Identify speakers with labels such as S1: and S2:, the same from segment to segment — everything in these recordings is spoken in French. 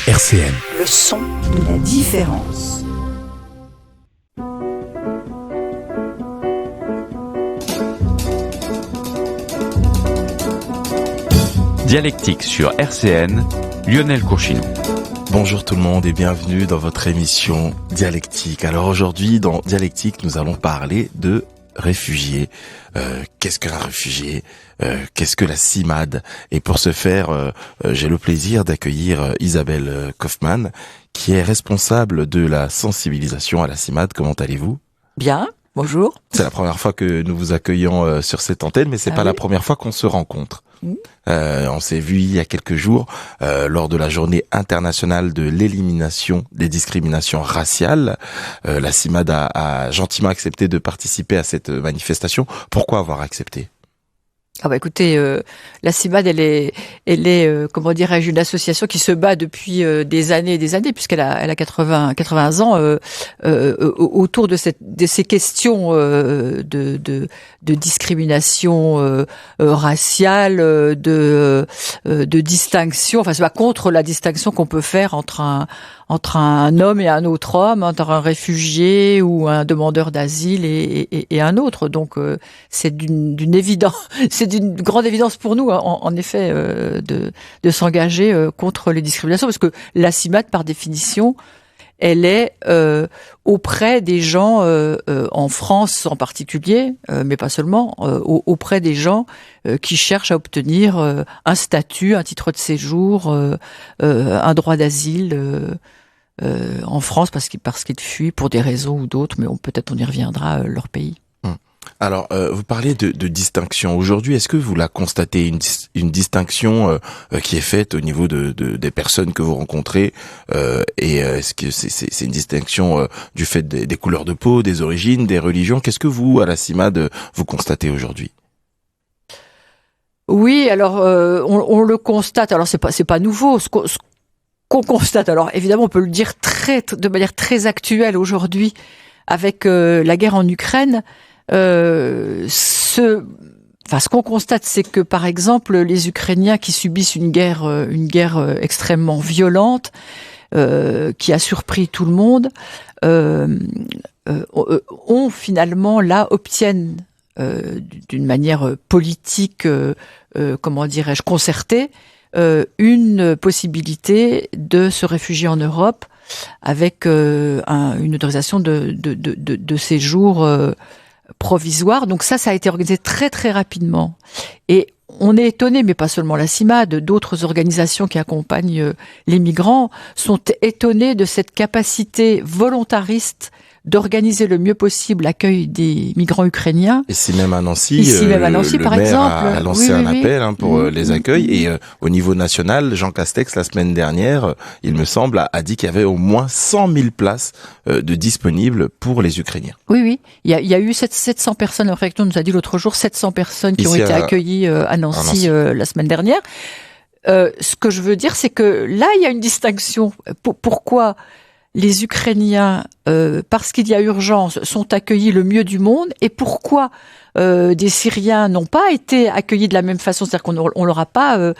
S1: RCN.
S2: Le son de la différence.
S3: Dialectique sur RCN, Lionel Courchinou.
S4: Bonjour tout le monde et bienvenue dans votre émission Dialectique. Alors aujourd'hui, dans Dialectique, nous allons parler de réfugiés. Qu'est-ce qu'un réfugié ? Qu'est-ce que la CIMAD ? Et pour ce faire, j'ai le plaisir d'accueillir Isabelle Kaufmann, qui est responsable de la sensibilisation à la CIMAD. Comment allez-vous ?
S2: Bien, bonjour.
S4: C'est la première fois que nous vous accueillons sur cette antenne, mais c'est pas la première fois qu'on se rencontre. On s'est vu il y a quelques jours lors de la journée internationale de l'élimination des discriminations raciales. La CIMAD a gentiment accepté de participer à cette manifestation. Pourquoi avoir accepté ?
S2: Ah bah écoutez, la CIMAD, elle est comment dirais-je, une association qui se bat depuis des années et des années, puisqu'elle a 80 ans autour de ces questions de discrimination raciale, de distinction. Enfin, c'est pas contre la distinction qu'on peut faire entre un homme et un autre homme, entre un réfugié ou un demandeur d'asile et un autre. Donc c'est d'une grande évidence pour nous, en effet, de s'engager contre les discriminations, parce que la CIMAD, par définition, elle est auprès des gens, en France en particulier, mais pas seulement, auprès des gens qui cherchent à obtenir un statut, un titre de séjour, un droit d'asile en France, parce qu'ils fuient pour des raisons ou d'autres, mais peut-être on y reviendra, leur pays.
S4: Alors, vous parlez de distinction. Aujourd'hui, est-ce que vous la constatez, une distinction qui est faite au niveau des personnes que vous rencontrez et est-ce que c'est une distinction du fait des couleurs de peau, des origines, des religions ? Qu'est-ce que vous, à la CIMAD, vous constatez aujourd'hui ?
S2: Oui, alors on le constate. Alors c'est pas nouveau. Ce qu'on constate, alors évidemment, on peut le dire de manière très actuelle aujourd'hui avec la guerre en Ukraine. Ce qu'on constate, c'est que, par exemple, les Ukrainiens qui subissent une guerre extrêmement violente, qui a surpris tout le monde, obtiennent d'une manière politique, concertée, une possibilité de se réfugier en Europe avec une autorisation de séjour provisoire. Donc ça a été organisé très très rapidement. Et on est étonné, mais pas seulement la CIMAD, d'autres organisations qui accompagnent les migrants sont étonnés de cette capacité volontariste d'organiser le mieux possible l'accueil des migrants ukrainiens.
S4: Ici même à Nancy,
S2: le
S4: par
S2: maire
S4: exemple, a lancé un appel pour les accueils. Et au niveau national, Jean Castex, la semaine dernière, il me semble, a dit qu'il y avait au moins 100 000 places de disponibles pour les Ukrainiens.
S2: Oui. Il y a eu 700 personnes, en fait, on nous a dit l'autre jour, 700 personnes qui ont été accueillies à Nancy la semaine dernière. Ce que je veux dire, c'est que là, il y a une distinction. Pourquoi les Ukrainiens, parce qu'il y a urgence, sont accueillis le mieux du monde, et pourquoi des Syriens n'ont pas été accueillis de la même façon, c'est-à-dire qu'on leur a pas,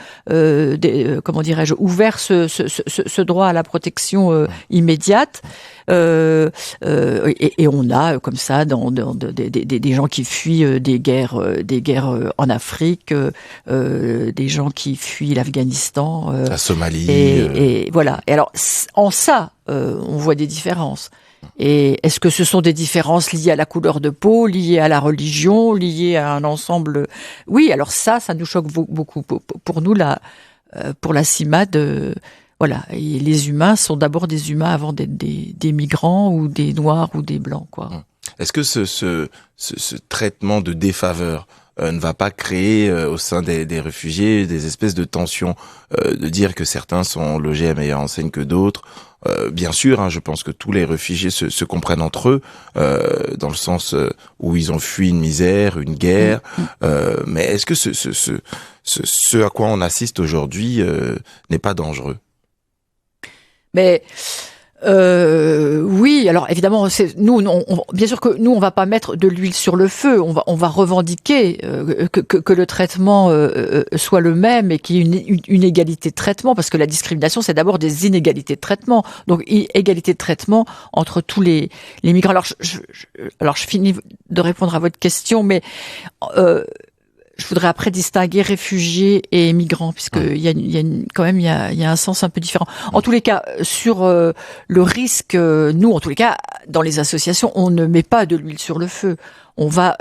S2: ouvert ce droit à la protection immédiate. Et on a comme ça des gens qui fuient des guerres en Afrique, des gens qui fuient l'Afghanistan,
S4: la Somalie,
S2: et voilà. Et alors en ça, on voit des différences. Et est-ce que ce sont des différences liées à la couleur de peau, liées à la religion, liées à un ensemble ? Oui, alors ça nous choque beaucoup. Pour nous, pour la CIMAD, voilà. Et les humains sont d'abord des humains avant d'être des migrants ou des noirs ou des blancs, quoi.
S4: Est-ce que ce traitement de défaveur ne va pas créer au sein des réfugiés des espèces de tensions, de dire que certains sont logés à meilleure enseigne que d'autres ? Bien sûr, je pense que tous les réfugiés se comprennent entre eux, dans le sens où ils ont fui une misère, une guerre. Mais est-ce que ce à quoi on assiste aujourd'hui n'est pas dangereux ?
S2: Mais Oui, alors évidemment, bien sûr que nous, on va pas mettre de l'huile sur le feu. On va revendiquer que le traitement soit le même et qu'il y ait une égalité de traitement, parce que la discrimination, c'est d'abord des inégalités de traitement. Donc, égalité de traitement entre tous les migrants. Alors, je finis de répondre à votre question, mais je voudrais après distinguer réfugiés et migrants, puisque il y a un sens un peu différent. En tous les cas, sur le risque, nous, en tous les cas, dans les associations, on ne met pas de l'huile sur le feu. On va,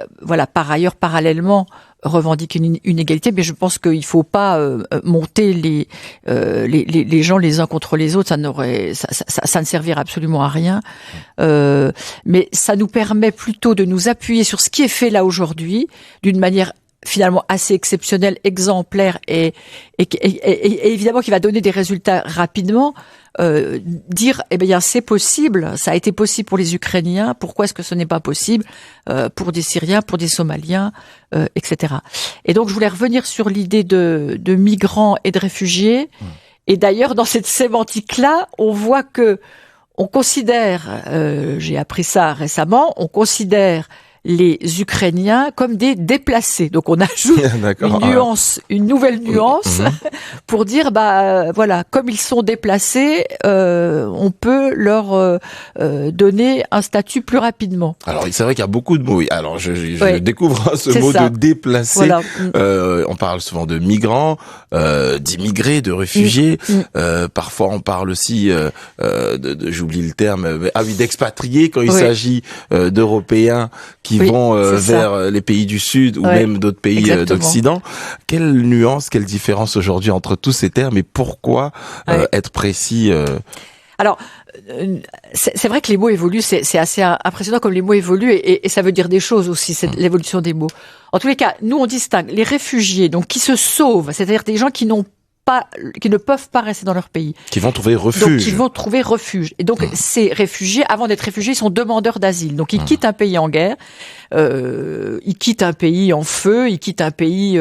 S2: par ailleurs, parallèlement, revendiquer une égalité, mais je pense qu'il faut pas monter les gens les uns contre les autres. Ça ne servirait absolument à rien. Mais ça nous permet plutôt de nous appuyer sur ce qui est fait là aujourd'hui, d'une manière finalement assez exceptionnel, exemplaire et évidemment qui va donner des résultats rapidement. Dire c'est possible, ça a été possible pour les Ukrainiens, pourquoi est-ce que ce n'est pas possible pour des Syriens, pour des Somaliens, etc. Et donc je voulais revenir sur l'idée de migrants et de réfugiés. Et d'ailleurs dans cette sémantique-là, on voit que on considère, j'ai appris ça récemment, on considère les Ukrainiens comme des déplacés. Donc on ajoute une nouvelle nuance pour dire comme ils sont déplacés, on peut leur donner un statut plus rapidement.
S4: Alors c'est vrai qu'il y a beaucoup de mots. Alors je découvre ce mot de déplacé. Voilà. On parle souvent de migrants, d'immigrés, de réfugiés. Parfois on parle aussi j'oublie le terme, d'expatriés quand il s'agit d'Européens qui vont vers les pays du Sud ou même d'autres pays d'Occident. Quelle nuance, quelle différence aujourd'hui entre tous ces termes et pourquoi être précis
S2: Alors, c'est vrai que les mots évoluent, c'est assez impressionnant comme les mots évoluent et ça veut dire des choses aussi, c'est l'évolution des mots. En tous les cas, nous on distingue les réfugiés, donc qui se sauvent, c'est-à-dire des gens qui ne peuvent pas rester dans leur pays.
S4: Qui vont trouver refuge.
S2: Donc, qui vont trouver refuge. Et donc, ces réfugiés, avant d'être réfugiés, ils sont demandeurs d'asile. Donc, ils quittent un pays en guerre, ils quittent un pays en feu, ils quittent un pays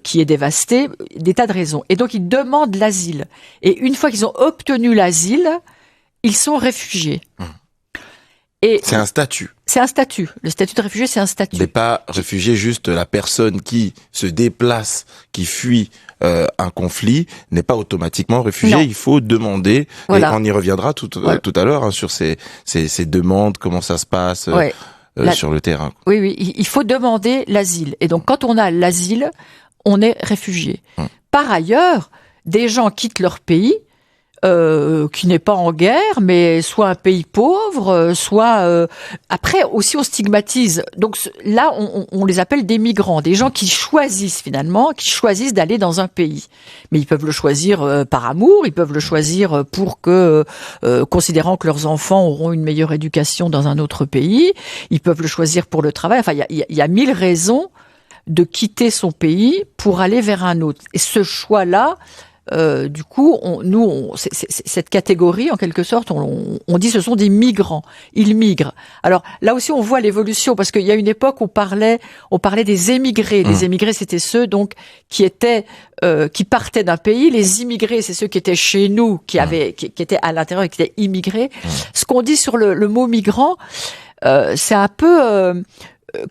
S2: qui est dévasté, des tas de raisons. Et donc, ils demandent l'asile. Et une fois qu'ils ont obtenu l'asile, ils sont réfugiés. Et
S4: c'est un statut.
S2: C'est un statut. Le statut de réfugié, c'est un statut.
S4: Mais pas réfugié, juste la personne qui se déplace, qui fuit un conflit, n'est pas automatiquement réfugié. Non. Il faut demander, et on y reviendra tout à l'heure sur ces demandes, comment ça se passe sur le terrain.
S2: Oui, il faut demander l'asile. Et donc, quand on a l'asile, on est réfugié. Par ailleurs, des gens quittent leur pays, qui n'est pas en guerre, mais soit un pays pauvre, soit après aussi on stigmatise. Donc là, on les appelle des migrants, des gens qui choisissent d'aller dans un pays. Mais ils peuvent le choisir par amour, ils peuvent le choisir pour que, considérant que leurs enfants auront une meilleure éducation dans un autre pays, ils peuvent le choisir pour le travail. Enfin, il y a 1000 raisons de quitter son pays pour aller vers un autre. Et ce choix-là, du coup, cette catégorie, en quelque sorte, on dit ce sont des migrants. Ils migrent. Alors là aussi, on voit l'évolution parce qu'il y a une époque où on parlait des émigrés. Les émigrés, c'était ceux donc qui partaient d'un pays. Les immigrés, c'est ceux qui étaient chez nous, qui étaient à l'intérieur et qui étaient immigrés. Ce qu'on dit sur le mot migrant, c'est un peu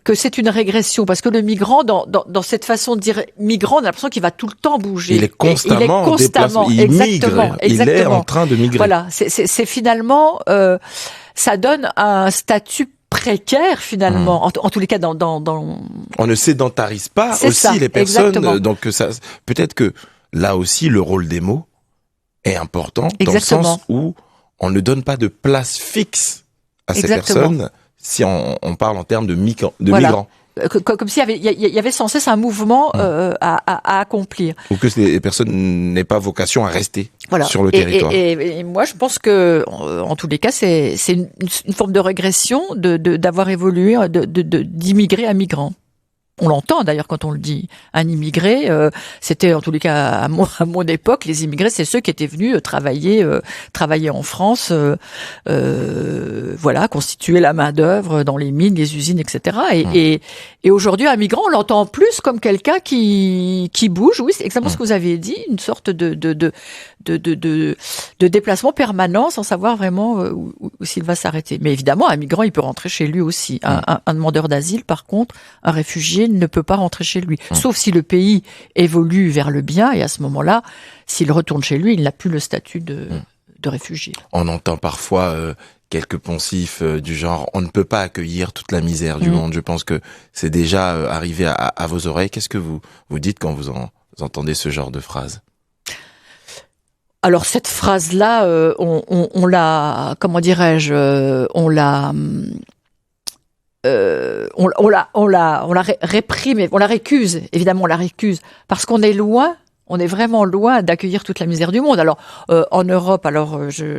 S2: que c'est une régression, parce que le migrant, dans cette façon de dire migrant, on a l'impression qu'il va tout le temps bouger.
S4: Il est constamment déplacé,
S2: exactement.
S4: Il est en train de migrer.
S2: Voilà, c'est finalement, ça donne un statut précaire finalement, en tous les cas dans.
S4: On ne sédentarise pas aussi ça, les personnes, donc ça, peut-être que là aussi le rôle des mots est important, dans le sens où on ne donne pas de place fixe à ces personnes. Si on parle en termes de migrants.
S2: Comme s'il y avait sans cesse un mouvement à accomplir.
S4: Ou que les personnes n'aient pas vocation à rester sur le territoire.
S2: Et moi, je pense que, en tous les cas, c'est une forme de régression d'avoir évolué, d'immigrer à migrant. On l'entend d'ailleurs quand on le dit. Un immigré, c'était en tous les cas à mon époque, les immigrés, c'est ceux qui étaient venus travailler en France, constituer la main d'œuvre dans les mines, les usines, etc. Et aujourd'hui, un migrant, on l'entend plus comme quelqu'un qui bouge. Oui, c'est exactement ce que vous avez dit, une sorte de déplacement permanent sans savoir vraiment où s'il va s'arrêter. Mais évidemment, un migrant, il peut rentrer chez lui aussi. Un demandeur d'asile, par contre, un réfugié ne peut pas rentrer chez lui. Sauf si le pays évolue vers le bien, et à ce moment-là, s'il retourne chez lui, il n'a plus le statut de réfugié.
S4: On entend parfois quelques poncifs du genre « on ne peut pas accueillir toute la misère du monde ». Je pense que c'est déjà arrivé à vos oreilles. Qu'est-ce que vous dites quand vous entendez ce genre de phrase ?
S2: Alors cette phrase-là, on l'a, comment dirais-je, on la réprime, on la récuse, évidemment on la récuse, parce qu'on est loin. On est vraiment loin d'accueillir toute la misère du monde. Alors en Europe, alors je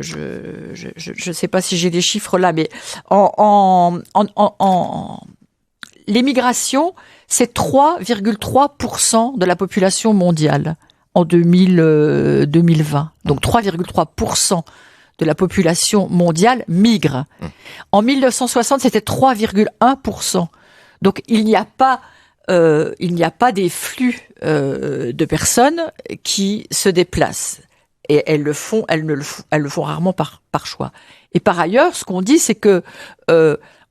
S2: sais pas si j'ai les chiffres là, mais l'émigration, c'est 3,3% de la population mondiale en 2020. Donc 3,3% de la population mondiale migre. En 1960, c'était 3,1%. Donc il n'y a pas des flux de personnes qui se déplacent. Et elles le font rarement par choix. Et par ailleurs, ce qu'on dit, c'est que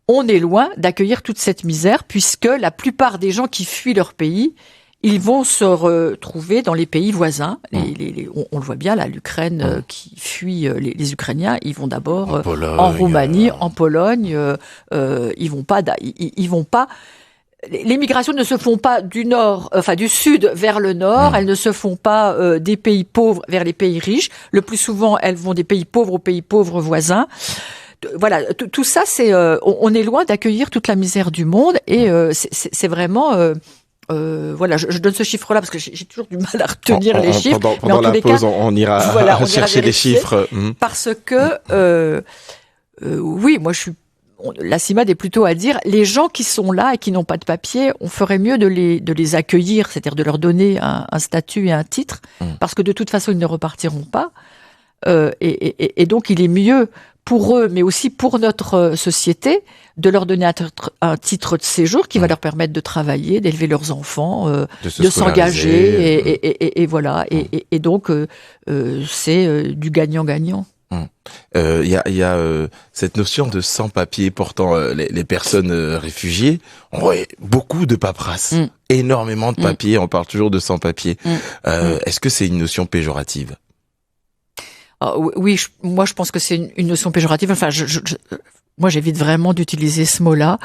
S2: on est loin d'accueillir toute cette misère, puisque la plupart des gens qui fuient leur pays, ils vont se retrouver dans les pays voisins. On le voit bien, là, l'Ukraine qui fuit les Ukrainiens, ils vont d'abord en Roumanie, en Pologne. Ils vont pas. Les migrations ne se font pas du sud vers le nord. Elles ne se font pas des pays pauvres vers les pays riches. Le plus souvent, elles vont des pays pauvres aux pays pauvres voisins. Voilà, tout ça, c'est on est loin d'accueillir toute la misère du monde, et c'est vraiment voilà, je donne ce chiffre-là parce que j'ai toujours du mal à retenir les chiffres.
S4: Pendant la pause, on ira chercher les chiffres.
S2: Parce que oui, moi la CIMAD est plutôt à dire, les gens qui sont là et qui n'ont pas de papier, on ferait mieux de les accueillir, c'est-à-dire de leur donner un statut et un titre, parce que de toute façon, ils ne repartiront pas. Et donc, il est mieux pour eux, mais aussi pour notre société, de leur donner un titre de séjour qui va leur permettre de travailler, d'élever leurs enfants, de s'engager, et voilà. Et donc, c'est du gagnant-gagnant.
S4: Il y a cette notion de sans-papiers. Pourtant, les personnes réfugiées ont beaucoup de paperasse, énormément de papiers. On parle toujours de sans-papiers. Est-ce que c'est une notion péjorative?
S2: Oui, moi je pense que c'est une notion péjorative. Enfin, moi j'évite vraiment d'utiliser ce mot-là.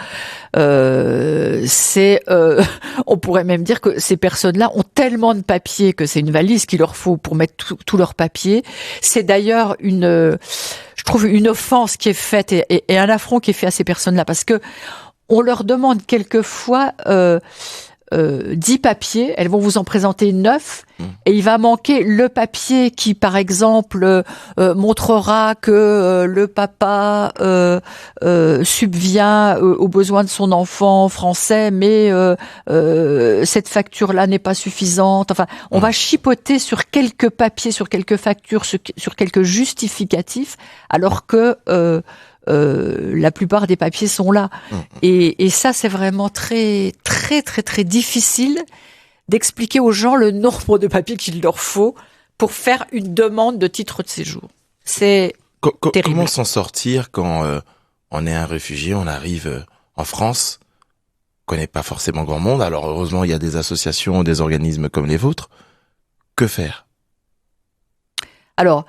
S2: On pourrait même dire que ces personnes-là ont tellement de papiers que c'est une valise qu'il leur faut pour mettre tous leurs papiers. C'est d'ailleurs je trouve une offense qui est faite et un affront qui est fait à ces personnes-là, parce que on leur demande quelquefois 10 papiers, elles vont vous en présenter 9, et il va manquer le papier qui, par exemple, montrera que le papa subvient aux besoins de son enfant français, mais cette facture-là n'est pas suffisante. Enfin, on va chipoter sur quelques papiers, sur quelques factures, sur quelques justificatifs, alors que la plupart des papiers sont là. Et ça, c'est vraiment très, très, très, très difficile d'expliquer aux gens le nombre de papiers qu'il leur faut pour faire une demande de titre de séjour. C'est terrible.
S4: Comment s'en sortir quand on est un réfugié, on arrive en France, on connaît pas forcément grand monde, alors heureusement il y a des associations, des organismes comme les vôtres. Que faire?
S2: Alors,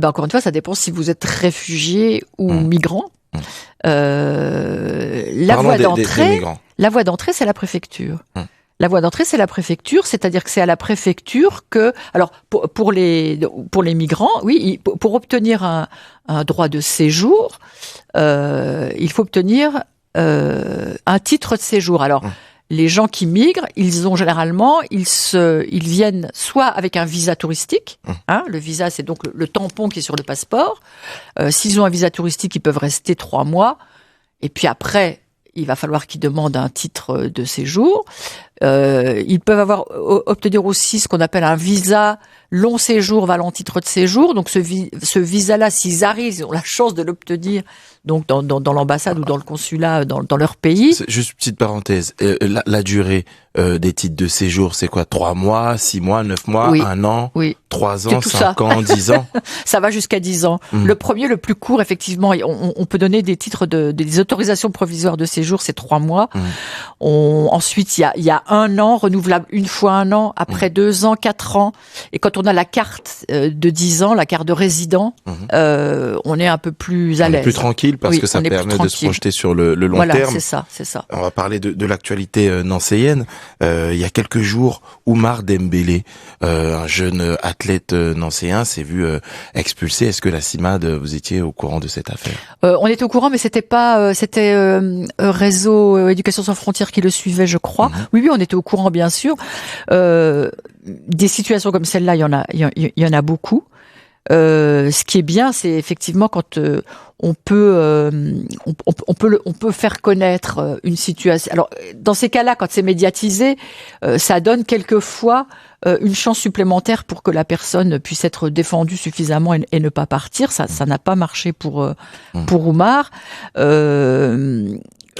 S2: encore une fois, ça dépend si vous êtes réfugié ou migrant. La voie d'entrée, c'est la préfecture. La voie d'entrée, c'est la préfecture, c'est-à-dire que c'est à la préfecture que, alors pour les migrants, oui, pour obtenir un droit de séjour, il faut obtenir un titre de séjour. Alors, les gens qui migrent, ils ont généralement, ils viennent soit avec un visa touristique, le visa c'est donc le tampon qui est sur le passeport. S'ils ont un visa touristique, ils peuvent rester 3 mois, et puis après, il va falloir qu'ils demandent un titre de séjour. Ils peuvent obtenir aussi ce qu'on appelle un visa long séjour valant titre de séjour. Donc ce visa-là, s'ils arrivent, ils ont la chance de l'obtenir donc dans l'ambassade ou dans le consulat dans leur pays.
S4: Juste petite parenthèse, la durée des titres de séjour, c'est quoi? 3 mois, 6 mois, 9 mois,
S2: Oui.
S4: 1 an,
S2: Oui.
S4: 3 ans, 5 ans, 10 ans?
S2: Ça va jusqu'à 10 ans. Le premier, le plus court, effectivement, on peut donner des titres des autorisations provisoires de séjour, c'est 3 mois. Ensuite, il y a 1 an, renouvelable une fois 1 an, après 2 ans, 4 ans. Et quand on a la carte de 10 ans, la carte de résident, on est un peu plus à l'aise.
S4: On est plus tranquille parce que ça permet de se projeter sur le long terme.
S2: Voilà, c'est ça.
S4: On va parler de l'actualité nancéienne. Il y a quelques jours, Oumar Dembélé, un jeune athlète nancéen, s'est vu expulsé. Est-ce que la CIMAD, vous étiez au courant de cette affaire?
S2: On était au courant, mais c'était pas, c'était Réseau Éducation sans frontières qui le suivait, je crois. Oui, on était au courant, bien sûr. Des situations comme celle-là, il y en a beaucoup. Ce qui est bien, c'est effectivement quand on peut faire connaître une situation. Alors dans ces cas-là, quand c'est médiatisé, ça donne quelquefois une chance supplémentaire pour que la personne puisse être défendue suffisamment et ne pas partir. Ça n'a pas marché pour Oumar.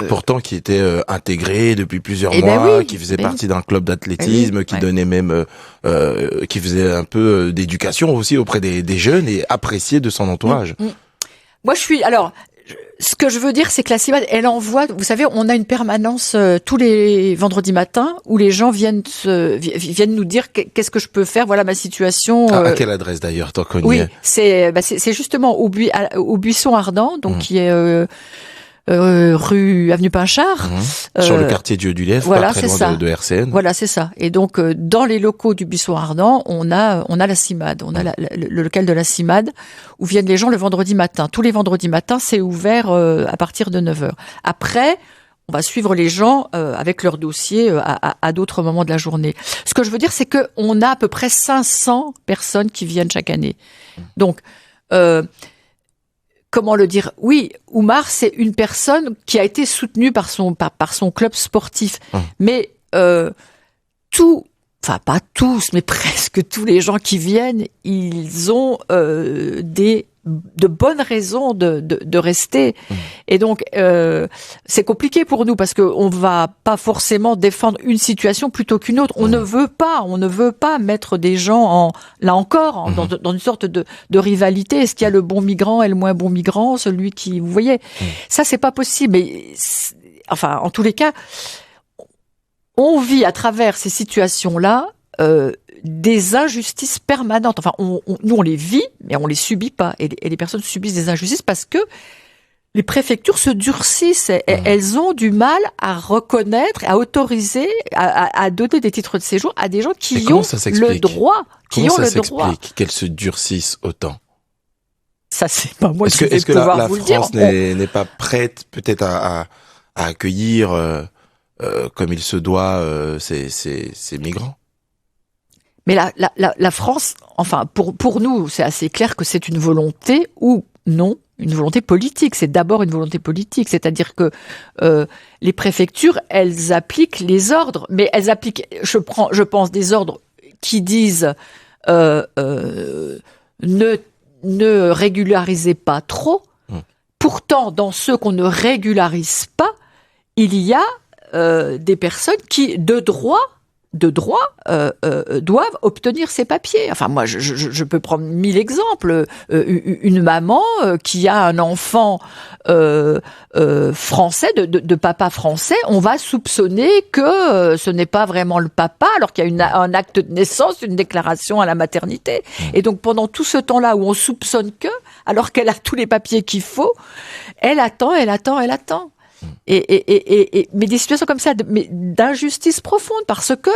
S4: Pourtant, qui était intégré depuis plusieurs mois, qui faisait partie d'un club d'athlétisme, qui donnait même, qui faisait un peu d'éducation aussi auprès des jeunes et apprécié de son entourage.
S2: Moi, ce que je veux dire, c'est que la CIMAD, elle envoie, vous savez, on a une permanence tous les vendredis matins où les gens viennent nous dire qu'est-ce que je peux faire, voilà ma situation.
S4: À quelle adresse d'ailleurs, tant qu'on y
S2: Oui,
S4: est?
S2: c'est justement au Buisson Ardent, donc qui est rue Avenue Pinchard.
S4: Sur le quartier Dieu du Lièvre,
S2: voilà,
S4: pas très loin de RCN.
S2: Voilà, c'est ça. Et donc, dans les locaux du Buisson Ardent, on a la CIMAD. On a le local de la CIMAD où viennent les gens le vendredi matin. Tous les vendredis matins, c'est ouvert à partir de 9h. Après, on va suivre les gens avec leur dossier à d'autres moments de la journée. Ce que je veux dire, c'est que on a à peu près 500 personnes qui viennent chaque année. Donc, comment le dire? Oui, Oumar, c'est une personne qui a été soutenue par son club sportif. Mais pas tous, mais presque tous les gens qui viennent, ils ont de bonnes raisons de rester. Et donc, c'est compliqué pour nous parce que on va pas forcément défendre une situation plutôt qu'une autre. On ne veut pas mettre des gens dans une sorte de rivalité. Est-ce qu'il y a le bon migrant et le moins bon migrant, celui qui, vous voyez, ça c'est pas possible. Mais enfin, en tous les cas, on vit à travers ces situations-là des injustices permanentes. Enfin, nous, on les vit, mais on les subit pas. Et les personnes subissent des injustices parce que les préfectures se durcissent. Elles ont du mal à reconnaître, à autoriser, à donner des titres de séjour à des gens qui ont le droit.
S4: Comment ça s'explique qu'elles se durcissent autant?
S2: Ça, c'est pas moi qui vais
S4: Est-ce que
S2: pouvoir vous le dire.
S4: France n'est pas prête peut-être à accueillir comme il se doit ces migrants?
S2: Mais la France, enfin, pour nous, c'est assez clair que c'est une volonté ou non, une volonté politique. C'est d'abord une volonté politique. C'est-à-dire que les préfectures, elles appliquent les ordres, mais elles appliquent, je pense, des ordres qui disent ne régularisez pas trop. Pourtant, dans ceux qu'on ne régularise pas, il y a des personnes qui, de droit, doivent obtenir ces papiers. Enfin, moi, je peux prendre 1000 exemples. Une maman qui a un enfant français, de papa français, on va soupçonner que ce n'est pas vraiment le papa, alors qu'il y a un acte de naissance, une déclaration à la maternité. Et donc, pendant tout ce temps-là où on soupçonne que, alors qu'elle a tous les papiers qu'il faut, elle attend. Mais des situations comme ça, d'injustice profonde, parce que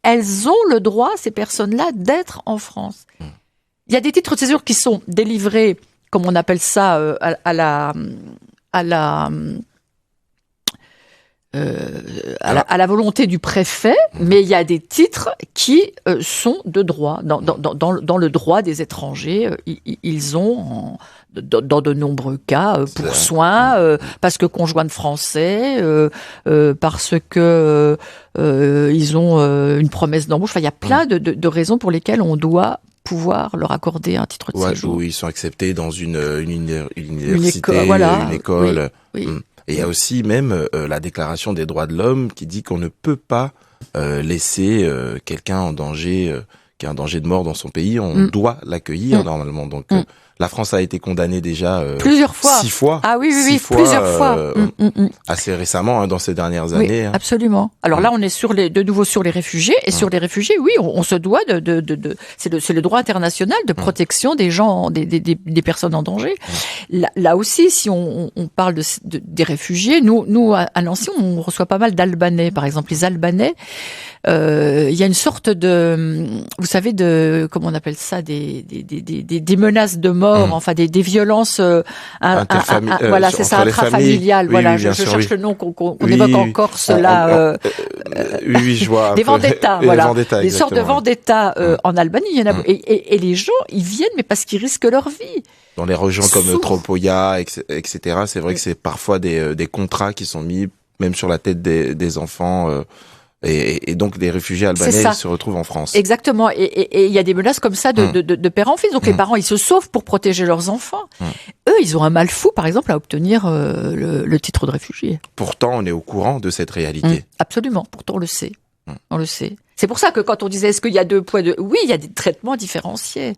S2: elles ont le droit, ces personnes-là, d'être en France. Il y a des titres de séjour qui sont délivrés, comme on appelle ça, à la volonté du préfet, mais il y a des titres qui sont de droit. Dans le droit des étrangers, ils ont, dans de nombreux cas, pour soins, parce que conjoints de français, parce que ils ont une promesse d'embauche. Enfin, il y a plein de raisons pour lesquelles on doit pouvoir leur accorder un titre de séjour.
S4: Où ils sont acceptés dans une université, une école.
S2: Oui.
S4: Et il y a aussi même la Déclaration des droits de l'homme qui dit qu'on ne peut pas laisser quelqu'un en danger, qui est en danger de mort dans son pays. On doit l'accueillir normalement. Donc la France a été condamnée déjà
S2: plusieurs fois.
S4: 6 fois.
S2: Ah oui, plusieurs fois.
S4: Assez récemment, dans ces dernières années.
S2: Oui, absolument. Alors là, on est de nouveau sur les réfugiés. Et sur les réfugiés, oui, on se doit c'est le droit international de protection des gens, des personnes en danger. Là aussi, si on parle des réfugiés, nous à Nancy, on reçoit pas mal d'Albanais. Par exemple, les Albanais, il y a une sorte vous savez, comment on appelle ça, des menaces de mort, enfin des violences voilà, c'est ça, intrafamiliales. Voilà, je cherche le nom qu'on évoque en Corse là.
S4: Oui, je vois.
S2: Des vendettas, voilà.
S4: Vendettas,
S2: des sortes de vendettas en Albanie, il y en a et les gens, ils viennent mais parce qu'ils risquent leur vie.
S4: Dans les régions comme Tropoia, etc., c'est vrai que c'est parfois des contrats qui sont mis même sur la tête des enfants. Et donc les réfugiés albanais se retrouvent en France.
S2: Exactement. Et il y a des menaces comme ça de père en fils. Donc les parents, ils se sauvent pour protéger leurs enfants. Eux, ils ont un mal fou, par exemple, à obtenir le titre de réfugié.
S4: Pourtant, on est au courant de cette réalité.
S2: Absolument. Pourtant, on le sait. On le sait. C'est pour ça que quand on disait est-ce qu'il y a 2 poids, 2... Oui, il y a des traitements différenciés.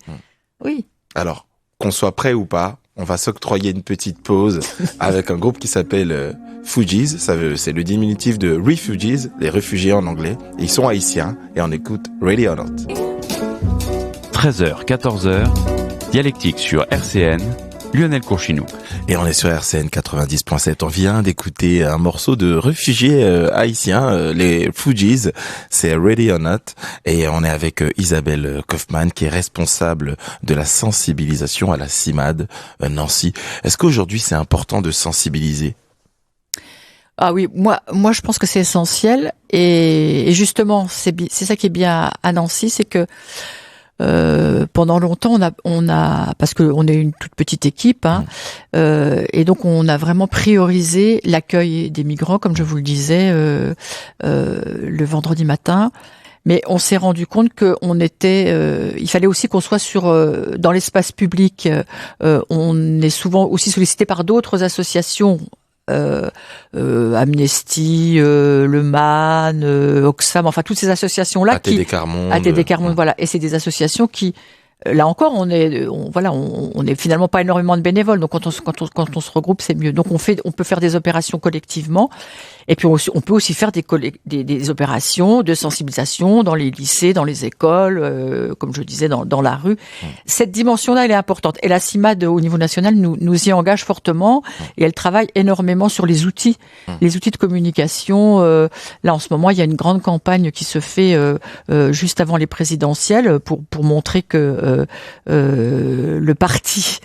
S2: Oui.
S4: Alors, qu'on soit prêt ou pas, on va s'octroyer une petite pause avec un groupe qui s'appelle Fugees. C'est le diminutif de Refugees, les réfugiés en anglais. Ils sont haïtiens et on écoute Ready or Not.
S3: 13h, 14h, Dialectique sur RCN, Lionel Courchinou.
S4: Et on est sur RCN 90.7. On vient d'écouter un morceau de réfugiés haïtiens, les Fugees. C'est Ready or Not. Et on est avec Isabelle Kaufmann, qui est responsable de la sensibilisation à la CIMAD Nancy. Est-ce qu'aujourd'hui c'est important de sensibiliser?
S2: Ah oui, moi je pense que c'est essentiel. Et justement, c'est ça qui est bien à Nancy, c'est que pendant longtemps, on a parce que on est une toute petite équipe, et donc on a vraiment priorisé l'accueil des migrants, comme je vous le disais, le vendredi matin. Mais on s'est rendu compte il fallait aussi qu'on soit dans l'espace public. On est souvent aussi sollicité par d'autres associations. Amnesty, Le Man, Oxfam, enfin toutes ces associations-là
S4: ATD Carmonde,
S2: voilà. Et c'est des associations qui, là encore, on est finalement pas énormément de bénévoles. Donc quand on se regroupe, c'est mieux. Donc on peut faire des opérations collectivement. Et puis on peut aussi faire des opérations de sensibilisation dans les lycées, dans les écoles, comme je disais, dans la rue. Cette dimension-là, elle est importante. Et la CIMAD, au niveau national, nous y engage fortement. Et elle travaille énormément sur les outils de communication. Là, en ce moment, il y a une grande campagne qui se fait juste avant les présidentielles pour montrer que le parti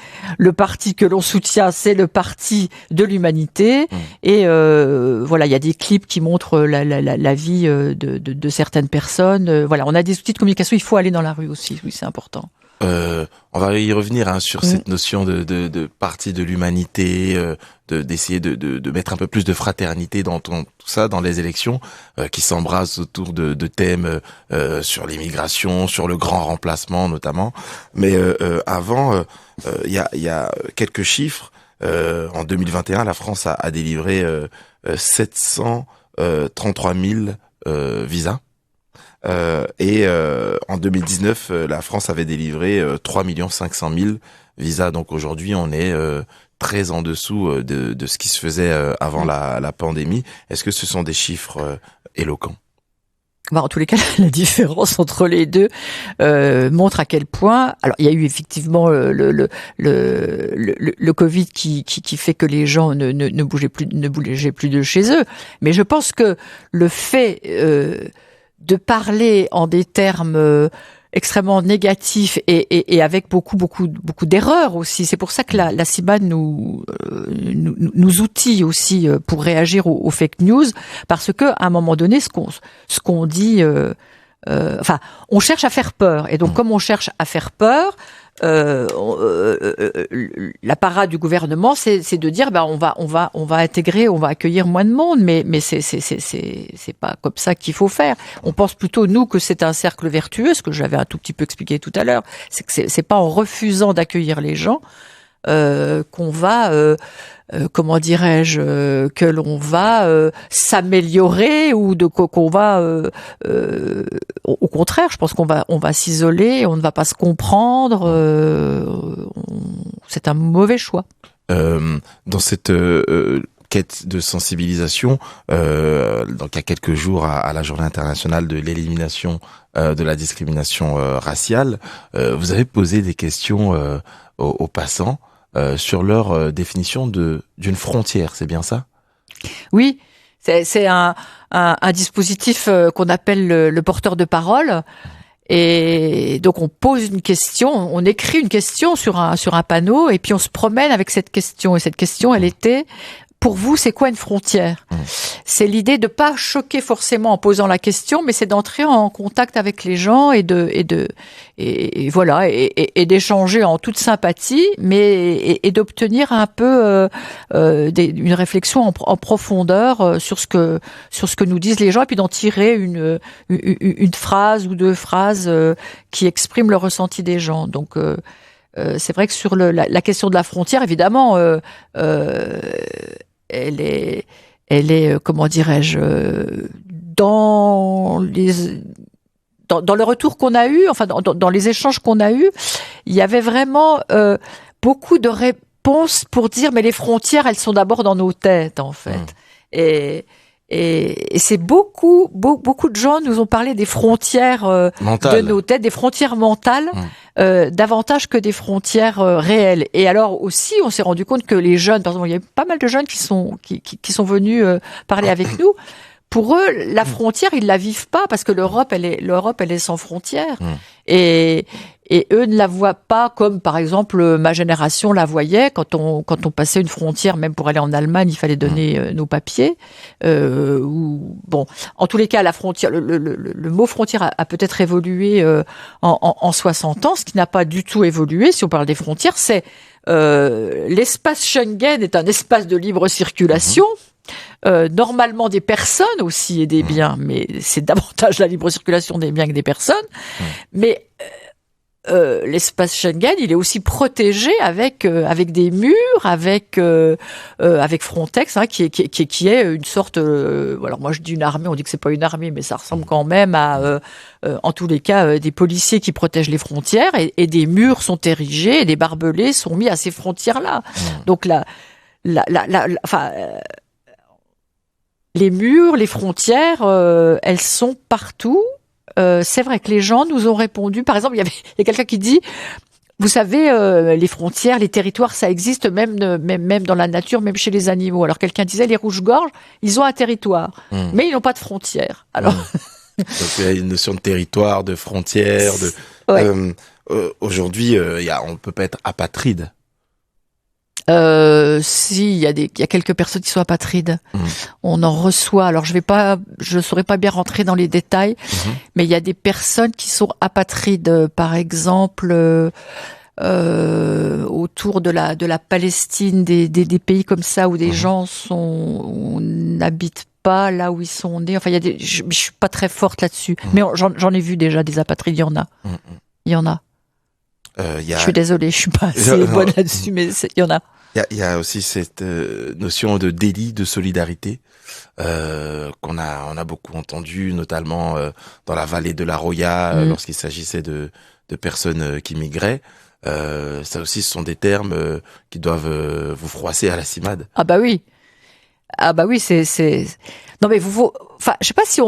S2: que l'on soutient, c'est le parti de l'humanité. Et voilà. Il y a des clips qui montrent la vie de certaines personnes. Voilà, on a des outils de communication. Il faut aller dans la rue aussi. Oui, c'est important.
S4: On va y revenir sur cette notion de partie de l'humanité, d'essayer de mettre un peu plus de fraternité dans tout ça, dans les élections, qui s'embrassent autour de thèmes sur l'immigration, sur le grand remplacement notamment. Mais avant, il y a quelques chiffres. En 2021, la France a délivré 733 000 visas. Et en 2019, la France avait délivré 3 500 000 visas. Donc aujourd'hui, on est très en dessous de ce qui se faisait avant la pandémie. Est-ce que ce sont des chiffres éloquents?
S2: En tous les cas, la différence entre les deux montre à quel point. Alors, il y a eu effectivement le Covid qui fait que les gens ne bougeaient plus de chez eux. Mais je pense que le fait de parler en des termes extrêmement négatif et avec beaucoup d'erreurs aussi. C'est pour ça que la CIBAD nous outille aussi pour réagir aux fake news, parce que à un moment donné, ce qu'on dit, on cherche à faire peur, et donc comme on cherche à faire peur, l'apparat du gouvernement, c'est de dire, on va intégrer, on va accueillir moins de monde, mais c'est pas comme ça qu'il faut faire. On pense plutôt, nous, que c'est un cercle vertueux, ce que j'avais un tout petit peu expliqué tout à l'heure. C'est que c'est pas en refusant d'accueillir les gens qu'on va comment dirais-je, que l'on va s'améliorer ou qu'on va au contraire, je pense qu'on va s'isoler, on ne va pas se comprendre, c'est un mauvais choix.
S4: Dans cette quête de sensibilisation, donc il y a quelques jours à la Journée internationale de l'élimination de la discrimination raciale, vous avez posé des questions aux passants sur leur définition d'une frontière, c'est bien ça?
S2: Oui, c'est un dispositif qu'on appelle le porteur de parole. Et donc on pose une question, on écrit une question sur un panneau, et puis on se promène avec cette question. Et cette question, elle était: pour vous, c'est quoi une frontière? C'est l'idée de pas choquer forcément en posant la question, mais c'est d'entrer en contact avec les gens et voilà, et d'échanger en toute sympathie, mais et d'obtenir un peu une réflexion en profondeur sur ce que nous disent les gens, et puis d'en tirer une phrase ou deux phrases qui expriment le ressenti des gens. Donc c'est vrai que sur la question de la frontière, évidemment, elle est comment dirais-je, dans le retour qu'on a eu, enfin dans les échanges qu'on a eu, il y avait vraiment beaucoup de réponses pour dire, mais les frontières, elles sont d'abord dans nos têtes, en fait. Et c'est beaucoup de gens nous ont parlé des frontières de nos têtes, des frontières mentales, davantage que des frontières réelles. Et alors aussi, on s'est rendu compte que les jeunes, par exemple, il y a pas mal de jeunes qui sont venus parler avec nous. Pour eux, la frontière, ils la vivent pas, parce que l'Europe, elle est sans frontières. Et eux ne la voient pas comme, par exemple, ma génération la voyait quand on passait une frontière, même pour aller en Allemagne, il fallait donner nos papiers. Bon, en tous les cas, la frontière, le mot frontière a peut-être évolué en 60 ans. Ce qui n'a pas du tout évolué, si on parle des frontières, c'est l'espace Schengen est un espace de libre circulation. Normalement des personnes aussi et des biens, mais c'est davantage la libre circulation des biens que des personnes. Mais l'espace Schengen, il est aussi protégé avec des murs, avec Frontex, qui est une sorte. Alors moi je dis une armée, on dit que c'est pas une armée, mais ça ressemble quand même à, en tous les cas, des policiers qui protègent les frontières, et des murs sont érigés et des barbelés sont mis à ces frontières-là. Donc les murs, les frontières, elles sont partout. C'est vrai que les gens nous ont répondu. Par exemple, il y a quelqu'un qui dit, vous savez, les frontières, les territoires, ça existe même dans la nature, même chez les animaux. Alors quelqu'un disait, les rouges-gorges, ils ont un territoire, mais ils n'ont pas de frontières. Alors
S4: donc il y a une notion de territoire, de frontières. Aujourd'hui, on peut pas être apatride.
S2: Si, il y a quelques personnes qui sont apatrides. On en reçoit. Alors je saurais pas bien rentrer dans les détails, mais il y a des personnes qui sont apatrides, par exemple, autour de la Palestine, des pays comme ça où des gens n'habitent pas là où ils sont nés. Enfin, je suis pas très forte là-dessus, mais j'en ai vu déjà des apatrides. Il y en a. Il y en a. Je suis désolée, je suis pas assez bonne là-dessus, mais il y en a.
S4: Il y a aussi cette notion de délit de solidarité qu'on a beaucoup entendu, notamment dans la vallée de la Roya, lorsqu'il s'agissait de personnes qui migraient. Ça aussi, ce sont des termes qui doivent vous froisser à la CIMAD.
S2: Ah bah oui, c'est. Non mais enfin, je sais pas si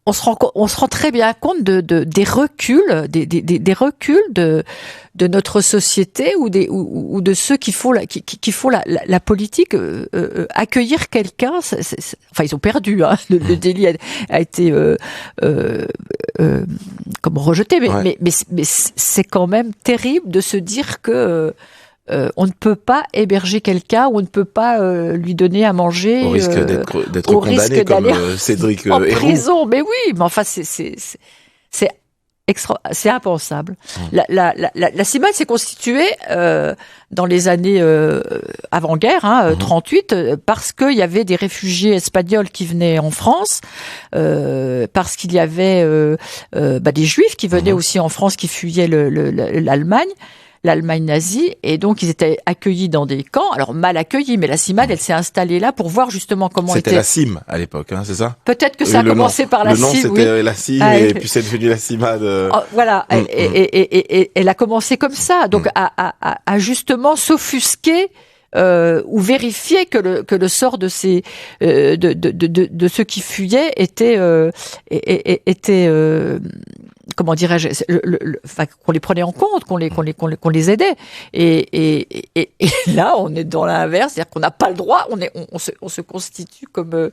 S2: on se rend très bien compte des reculs, des reculs de notre société ou de ceux qui font la politique. Accueillir quelqu'un, enfin ils ont perdu. Hein, le délit a été comme rejeté, mais c'est quand même terrible de se dire que on ne peut pas héberger quelqu'un, on ne peut pas lui donner à manger.
S4: Au risque d'être condamné comme Cédric
S2: en
S4: Héroux.
S2: prison. Mais oui, mais enfin c'est impensable. La CIMAD s'est constituée dans les années avant-guerre, 38, parce qu'il y avait des réfugiés espagnols qui venaient en France, parce qu'il y avait des Juifs qui venaient aussi en France, qui fuyaient l'Allemagne nazie, et donc ils étaient accueillis dans des camps, alors mal accueillis, mais la CIMAD, elle s'est installée là pour voir justement comment
S4: C'était la CIM à l'époque, c'est ça?
S2: Peut-être que ça a commencé par la CIM.
S4: Le nom, c'était la CIM, et puis c'est devenu la CIMAD.
S2: Voilà, et elle a commencé comme ça, donc à justement s'offusquer ou vérifier que le sort de ces de ceux qui fuyaient était comment dirais-je, qu'on les prenait en compte, qu'on les aidait. Et là, on est dans l'inverse, c'est-à-dire qu'on n'a pas le droit, on se constitue comme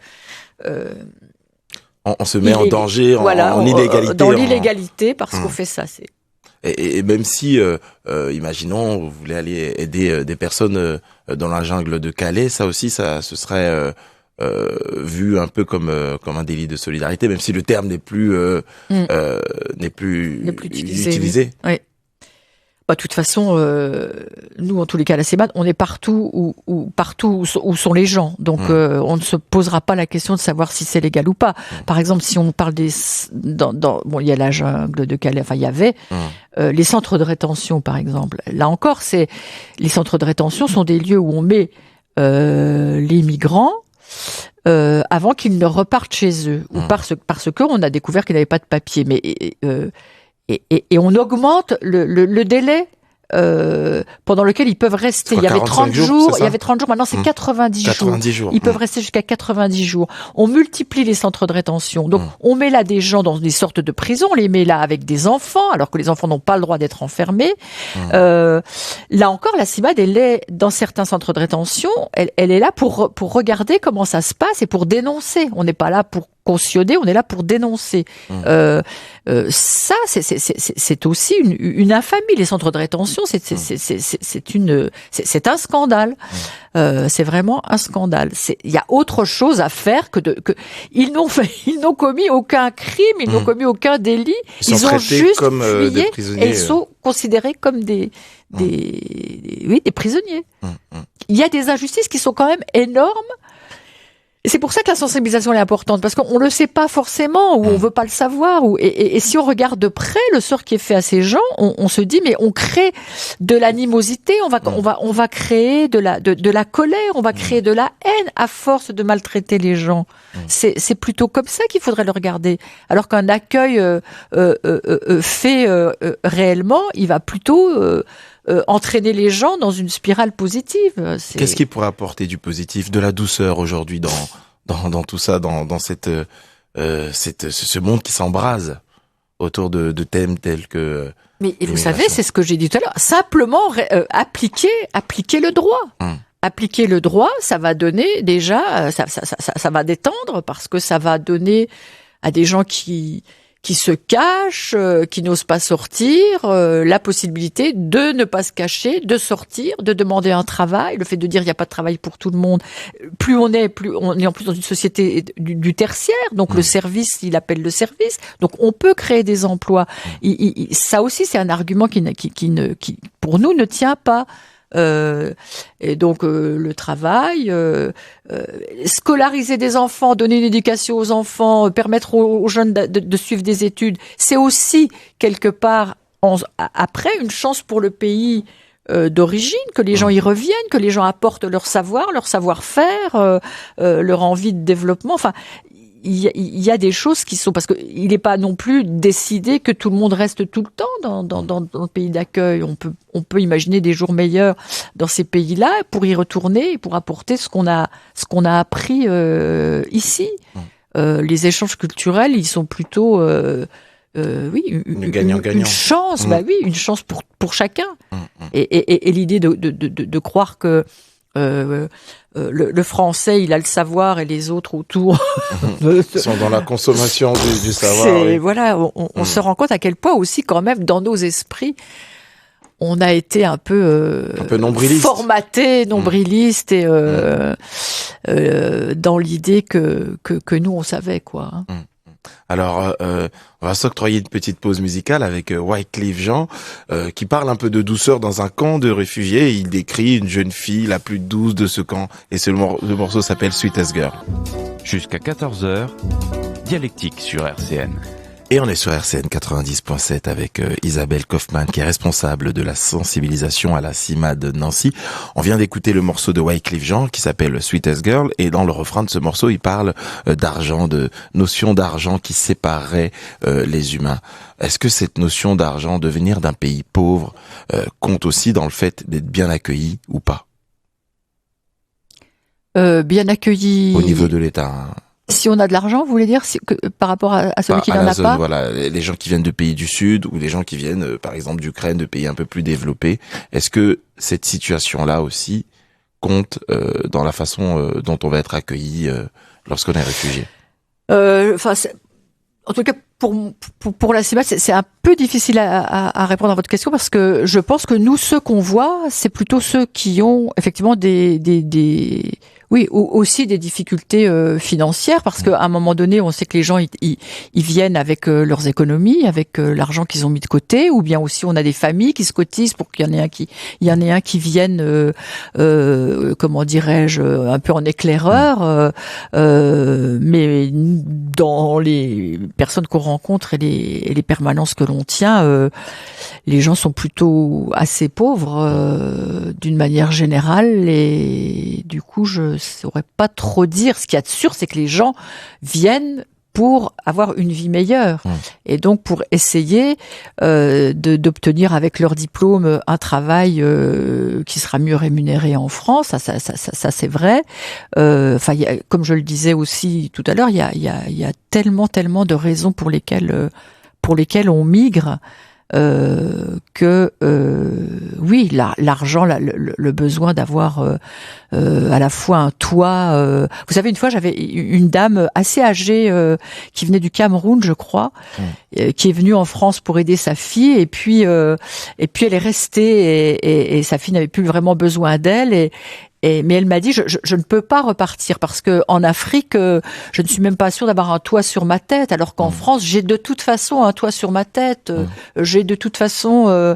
S4: on se met en danger, en illégalité.
S2: Dans l'illégalité, parce qu'on fait ça.
S4: Et même si, imaginons, vous voulez aller aider des personnes dans la jungle de Calais, ça aussi, ce serait vu un peu comme un délit de solidarité, même si le terme n'est plus utilisé.
S2: Oui. De toute façon, nous, en tous les cas, à la CIMAD, on est partout où sont les gens. Donc, on ne se posera pas la question de savoir si c'est légal ou pas. Par exemple, si on parle il y a la jungle de Calais, enfin, il y avait les centres de rétention, par exemple. Là encore, les centres de rétention sont des lieux où on met les migrants avant qu'ils ne repartent chez eux, ou parce que on a découvert qu'ils n'avaient pas de papier. Mais et on augmente le délai pendant lequel ils peuvent rester. Il y avait 30 jours, maintenant c'est 90 jours. Ils peuvent rester jusqu'à 90 jours. On multiplie les centres de rétention. Donc on met là des gens dans des sortes de prisons, on les met là avec des enfants, alors que les enfants n'ont pas le droit d'être enfermés. Là encore, la CIMAD, elle est dans certains centres de rétention, elle est là pour regarder comment ça se passe et pour dénoncer. On n'est pas là pour cautionner, on est là pour dénoncer. Ça, c'est aussi une infamie. Les centres de rétention, c'est un scandale. C'est vraiment un scandale. Il y a autre chose à faire que ils n'ont commis aucun crime, ils n'ont commis aucun délit. Ils ont juste fuyé et ils sont considérés comme des prisonniers. Il y a des injustices qui sont quand même énormes. Et c'est pour ça que la sensibilisation est importante, parce qu'on le sait pas forcément, ou on veut pas le savoir, et si on regarde de près le sort qui est fait à ces gens, on se dit, mais on crée de l'animosité, on va créer de la colère, on va créer de la haine à force de maltraiter les gens. C'est plutôt comme ça qu'il faudrait le regarder. Alors qu'un accueil fait réellement, il va plutôt entraîner les gens dans une spirale positive.
S4: Qu'est-ce qui pourrait apporter du positif, de la douceur aujourd'hui dans tout ça, dans ce monde qui s'embrase autour de thèmes tels que...
S2: Mais vous savez, c'est ce que j'ai dit tout à l'heure. Simplement appliquer le droit. Appliquer le droit, ça va donner déjà, ça va détendre, parce que ça va donner à des gens qui se cachent, qui n'osent pas sortir, la possibilité de ne pas se cacher, de sortir, de demander un travail. Le fait de dire il n'y a pas de travail pour tout le monde, plus on est en plus dans une société du tertiaire, donc le service, il appelle le service, donc on peut créer des emplois. Ça aussi, c'est un argument qui pour nous ne tient pas. Et donc le travail, scolariser des enfants, donner une éducation aux enfants, permettre aux jeunes de suivre des études, c'est aussi quelque part après une chance pour le pays d'origine, que les gens y reviennent, que les gens apportent leur savoir, leur savoir-faire, leur envie de développement. Enfin, il y a des choses qui sont, parce que il n'est pas non plus décidé que tout le monde reste tout le temps dans le pays d'accueil. On peut imaginer des jours meilleurs dans ces pays-là pour y retourner et pour apporter ce qu'on a appris ici. les échanges culturels, ils sont plutôt oui, une chance, oui, une chance pour chacun. Et l'idée de croire que le français, il a le savoir et les autres autour
S4: sont dans la consommation du savoir. Oui.
S2: Voilà, on se rend compte à quel point aussi, quand même, dans nos esprits, on a été un peu
S4: nombriliste,
S2: formaté, nombriliste et dans l'idée que nous on savait quoi. Hein.
S4: Alors, on va s'octroyer une petite pause musicale avec Wyclef Jean, qui parle un peu de douceur dans un camp de réfugiés. Il décrit une jeune fille, la plus douce de ce camp, et le morceau s'appelle Sweetest Girl.
S3: Jusqu'à 14h, Dialectique sur RCN.
S4: Et on est sur RCN 90.7 avec Isabelle Kaufmann, qui est responsable de la sensibilisation à la CIMAD de Nancy. On vient d'écouter le morceau de Wyclef Jean qui s'appelle Sweetest Girl, et dans le refrain de ce morceau, il parle d'argent, de notion d'argent qui séparerait les humains. Est-ce que cette notion d'argent, de venir d'un pays pauvre, compte aussi dans le fait d'être bien accueilli ou pas?
S2: Bien accueilli
S4: au niveau de l'État, hein.
S2: Si on a de l'argent, vous voulez dire par rapport à celui qui n'en a pas?
S4: Voilà, les gens qui viennent de pays du Sud ou les gens qui viennent, par exemple, d'Ukraine, de pays un peu plus développés. Est-ce que cette situation-là aussi compte dans la façon dont on va être accueilli lorsqu'on est réfugié?
S2: En tout cas, pour la CIMAD, c'est un peu difficile à répondre à votre question parce que je pense que nous, ceux qu'on voit, c'est plutôt ceux qui ont effectivement oui, aussi des difficultés financières, parce qu'à un moment donné, on sait que les gens ils viennent avec leurs économies, avec l'argent qu'ils ont mis de côté, ou bien aussi on a des familles qui se cotisent pour qu'il y en ait un qui vienne, comment dirais-je, un peu en éclaireur. Mais dans les personnes qu'on rencontre et les permanences que l'on tient, les gens sont plutôt assez pauvres d'une manière générale, et du coup je saurais pas trop dire. Ce qu'il y a de sûr, c'est que les gens viennent pour avoir une vie meilleure et donc pour essayer d'obtenir avec leur diplôme un travail qui sera mieux rémunéré en France. Ça c'est vrai. Enfin, comme je le disais aussi tout à l'heure, il y a tellement de raisons pour lesquelles on migre. Que oui, l'argent, le besoin d'avoir à la fois un toit. Vous savez, une fois, j'avais une dame assez âgée qui venait du Cameroun, je crois, qui est venue en France pour aider sa fille, et puis elle est restée, et sa fille n'avait plus vraiment besoin d'elle, mais elle m'a dit, je ne peux pas repartir parce que en Afrique, je ne suis même pas sûre d'avoir un toit sur ma tête, alors qu'en France, j'ai de toute façon un toit sur ma tête, j'ai de toute façon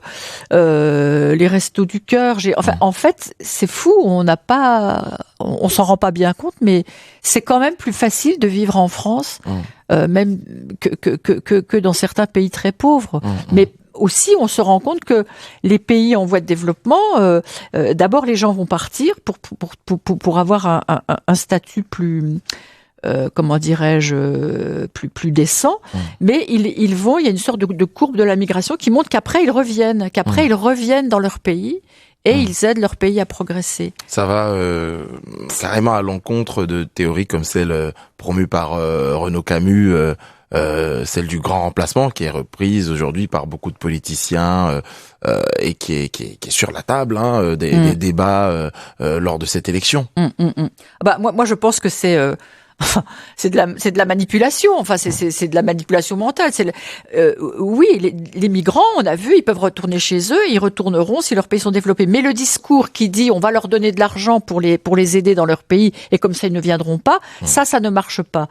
S2: les restos du cœur. En fait, c'est fou, on s'en rend pas bien compte, mais c'est quand même plus facile de vivre en France, même que dans certains pays très pauvres. Mais aussi, on se rend compte que les pays en voie de développement, d'abord les gens vont partir pour avoir un statut plus, comment dirais-je, plus décent, mais il y a une sorte de courbe de la migration qui montre qu'après ils reviennent dans leur pays. Et ils aident leur pays à progresser.
S4: Ça va carrément à l'encontre de théories comme celle promue par Renaud Camus, celle du grand remplacement, qui est reprise aujourd'hui par beaucoup de politiciens et qui est sur la table des débats lors de cette élection.
S2: Moi je pense que c'est de la manipulation. Enfin, c'est de la manipulation mentale. Oui, les migrants, on a vu, ils peuvent retourner chez eux, ils retourneront si leurs pays sont développés. Mais le discours qui dit on va leur donner de l'argent pour les aider dans leur pays, et comme ça ils ne viendront pas, ça ne marche pas.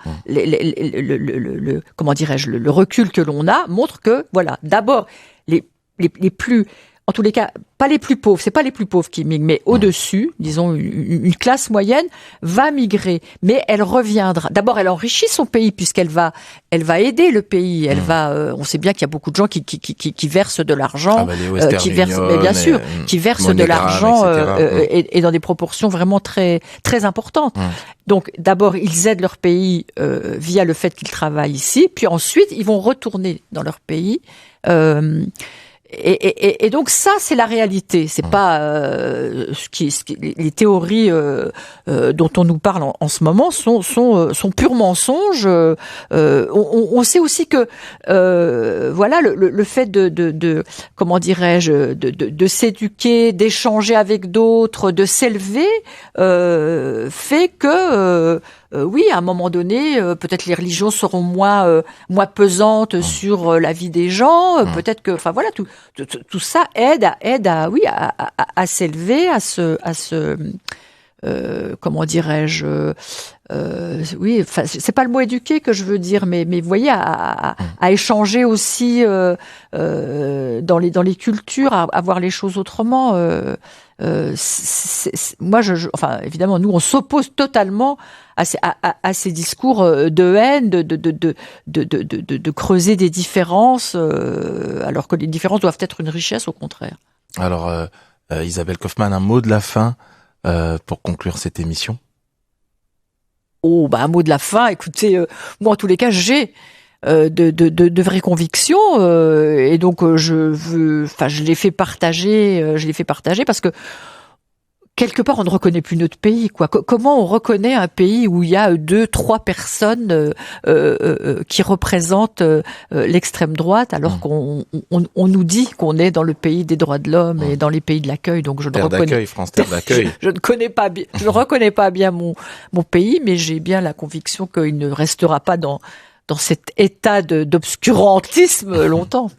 S2: Comment dirais-je, le recul que l'on a montre que voilà, d'abord les plus, en tous les cas, pas les plus pauvres, c'est pas les plus pauvres qui migrent, mais au-dessus, disons, une classe moyenne va migrer, mais elle reviendra. D'abord, elle enrichit son pays puisqu'elle va aider le pays. Elle va, on sait bien qu'il y a beaucoup de gens qui versent de l'argent, qui versent de l'argent et dans des proportions vraiment très très importantes. Donc, d'abord, ils aident leur pays via le fait qu'ils travaillent ici, puis ensuite, ils vont retourner dans leur pays. Et donc ça, c'est la réalité. C'est pas les théories dont on nous parle en ce moment sont purs mensonges. On sait aussi que voilà le fait de comment dirais-je de s'éduquer, d'échanger avec d'autres, de s'élever fait que oui, à un moment donné, peut-être les religions seront moins pesantes sur la vie des gens. Peut-être que, enfin voilà, tout ça aide à s'élever, à se comment dirais-je, oui, enfin c'est pas le mot éduquer que je veux dire, mais vous voyez, à échanger aussi dans les cultures, à voir les choses autrement. Moi, enfin évidemment, nous on s'oppose totalement à ces discours de haine, de creuser des différences, alors que les différences doivent être une richesse, au contraire.
S4: Alors, Isabelle Kaufmann, un mot de la fin pour conclure cette émission.
S2: Oh, un mot de la fin. Écoutez, moi en tous les cas, j'ai de vraies convictions et donc je les fais partager, parce que quelque part, on ne reconnaît plus notre pays, quoi. Comment on reconnaît un pays où il y a 2-3 personnes qui représentent l'extrême droite, alors qu'on nous dit qu'on est dans le pays des droits de l'homme et dans les pays de l'accueil. Donc je ne reconnais
S4: France, terre d'accueil.
S2: Je ne reconnais pas bien mon pays, mais j'ai bien la conviction qu'il ne restera pas dans cet état d'obscurantisme longtemps.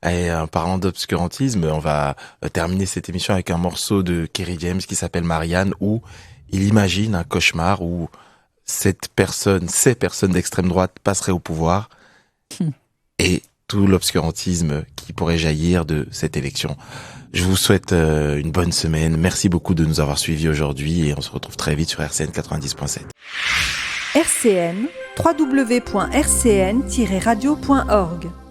S4: Et en parlant d'obscurantisme, on va terminer cette émission avec un morceau de Kerry James qui s'appelle Marianne, où il imagine un cauchemar où ces personnes d'extrême droite passeraient au pouvoir et tout l'obscurantisme qui pourrait jaillir de cette élection. Je vous souhaite une bonne semaine. Merci beaucoup de nous avoir suivis aujourd'hui et on se retrouve très vite sur RCN 90.7.
S1: RCN, www.rcn-radio.org